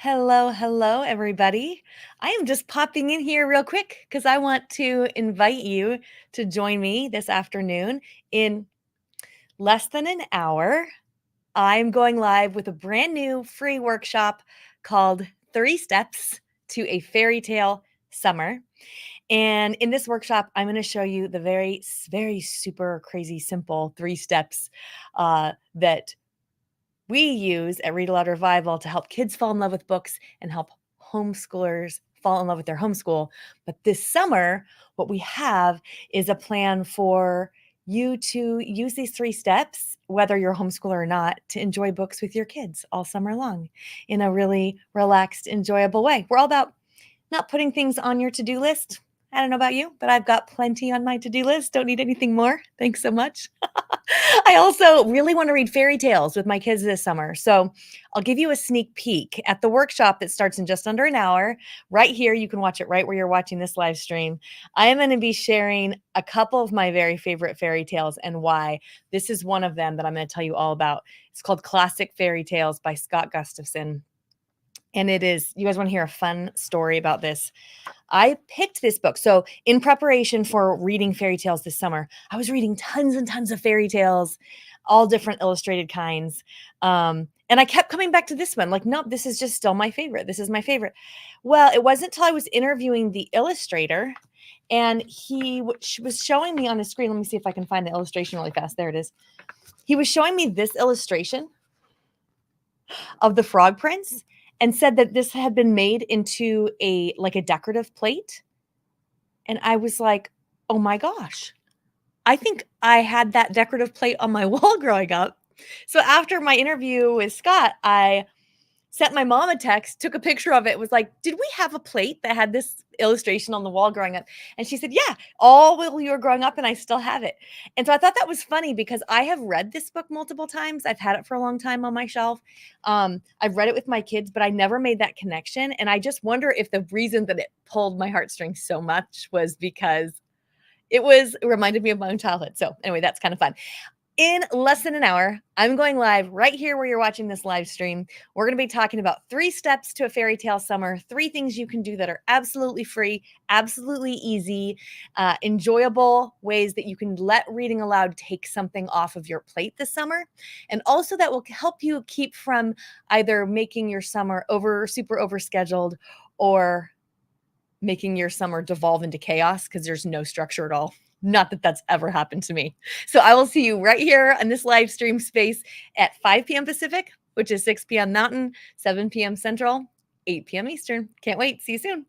Hello, hello, everybody. I am just popping in here real quick because I want to invite you to join me this afternoon in less than an hour. I'm going live with a brand new free workshop called Three Steps to a Fairy Tale Summer. And in this workshop, I'm going to show you the very super crazy simple three steps that we use at Read-Aloud Revival to help kids fall in love with books and help homeschoolers fall in love with their homeschool. But this summer, what we have is a plan for you to use these three steps, whether you're a homeschooler or not, to enjoy books with your kids all summer long in a really relaxed, enjoyable way. We're all about not putting things on your to-do list. I don't know about you, but I've got plenty on my to-do list. Don't need anything more. Thanks so much. I also really want to read fairy tales with my kids this summer. So I'll give you a sneak peek at the workshop that starts in just under an hour. Right here, you can watch it right where you're watching this live stream. I am going to be sharing a couple of my very favorite fairy tales and why. This is one of them that I'm going to tell you all about. It's called Classic Fairy Tales by Scott Gustafson. And it is, you guys want to hear a fun story about this? I picked this book. So in preparation for reading fairy tales this summer, I was reading tons and tons of fairy tales, all different illustrated kinds. And I kept coming back to this one. Like, nope, this is just still my favorite. This is my favorite. Well, it wasn't until I was interviewing the illustrator and he was showing me on his screen. Let me see if I can find the illustration really fast. There it is. He was showing me this illustration of the Frog Prince and said that this had been made into a decorative plate. And I was like, oh my gosh, I think I had that decorative plate on my wall growing up. So after my interview with Scott, I sent my mom a text, took a picture of it, was like, did we have a plate that had this illustration on the wall growing up? And she said, yeah, all while you were growing up, and I still have it. And so I thought that was funny because I have read this book multiple times. I've had it for a long time on my shelf. I've read it with my kids, but I never made that connection. And I just wonder if the reason that it pulled my heartstrings so much was because it reminded me of my own childhood. So anyway, that's kind of fun. In less than an hour, I'm going live right here where you're watching this live stream. We're going to be talking about 3 steps to a fairy tale summer, 3 things you can do that are absolutely free, absolutely easy, enjoyable ways that you can let reading aloud take something off of your plate this summer. And also that will help you keep from either making your summer super overscheduled or making your summer devolve into chaos because there's no structure at all. Not that that's ever happened to me. So I will see you right here on this live stream space at 5 p.m. Pacific, which is 6 p.m. Mountain, 7 p.m. Central, 8 p.m. Eastern. Can't wait. See you soon.